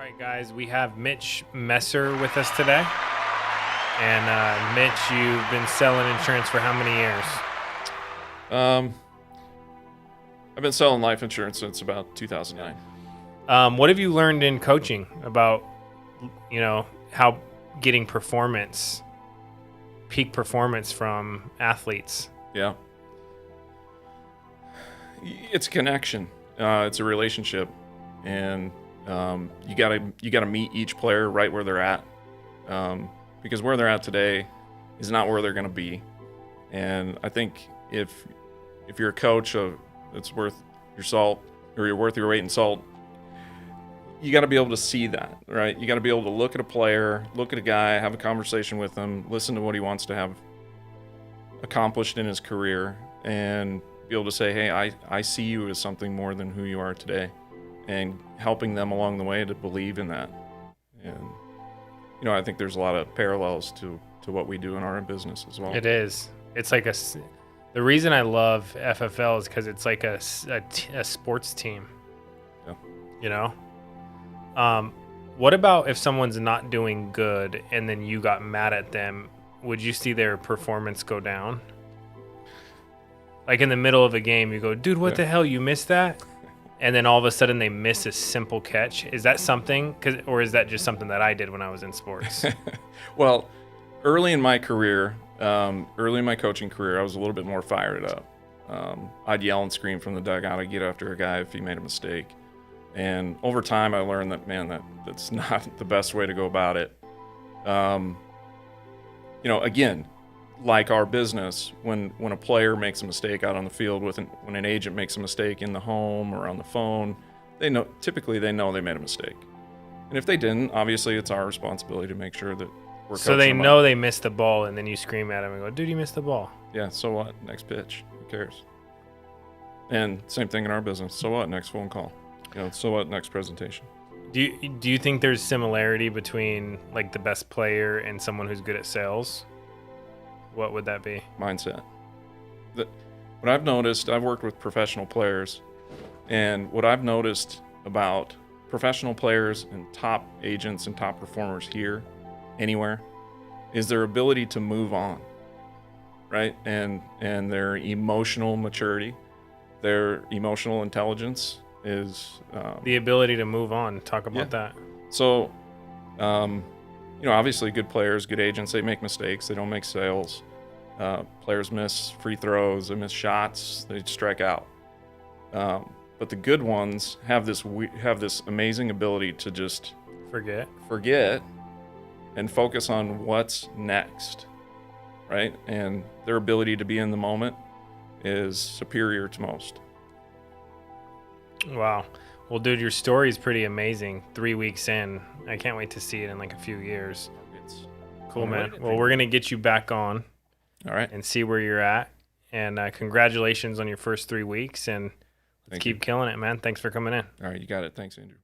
right, guys, we have Mitch Messer with us today. And Mitch, you've been selling insurance for how many years? I've been selling life insurance since about 2009. What have you learned in coaching about, how getting peak performance from athletes? Yeah. It's a connection. It's a relationship, and you gotta meet each player right where they're at, because where they're at today is not where they're gonna be. And I think if you're a coach that's worth your salt, or you're worth your weight in salt, you got to be able to see that, right? You got to be able to look at a player, look at a guy, have a conversation with him, listen to what he wants to have accomplished in his career, and be able to say, hey, I see you as something more than who you are today, and helping them along the way to believe in that. And I think there's a lot of parallels to what we do in our business as well. It is. It's like the reason I love FFL is because it's like a sports team. Yeah. What about if someone's not doing good and then you got mad at them? Would you see their performance go down? Like in the middle of a game, you go, dude, what the hell? You missed that? And then all of a sudden they miss a simple catch. Is that something? Or is that just something that I did when I was in sports? Well, early in my coaching career, I was a little bit more fired up. I'd yell and scream from the dugout. I'd get after a guy if he made a mistake. And over time, I learned that, that's not the best way to go about it. Again, like our business, when a player makes a mistake out on the field, when an agent makes a mistake in the home or on the phone, typically they know they made a mistake. And if they didn't, obviously it's our responsibility to make sure that we're so they know they missed the ball, and then you scream at them and go, dude, you missed the ball. Yeah, so what? Next pitch. Who cares? And same thing in our business. So what? Next phone call. So what? Next presentation. Do you think there's similarity between like the best player and someone who's good at sales? What would that be? Mindset. What I've noticed, I've worked with professional players, and what I've noticed about professional players and top agents and top performers here, anywhere, is their ability to move on, right? And their emotional maturity, their emotional intelligence is the ability to move on. Talk about that. So, obviously good players, good agents, they make mistakes. They don't make sales. Players miss free throws, they miss shots, they strike out. But the good ones have this amazing ability to just forget and focus on what's next, right? And their ability to be in the moment is superior to most. Wow. Well, dude, your story is pretty amazing. 3 weeks in. I can't wait to see it in like a few years. It's cool, man. Well, we're going to get you back on. All right. And see where you're at. And congratulations on your first 3 weeks. And let's keep killing it, man. Thanks for coming in. All right. You got it. Thanks, Andrew.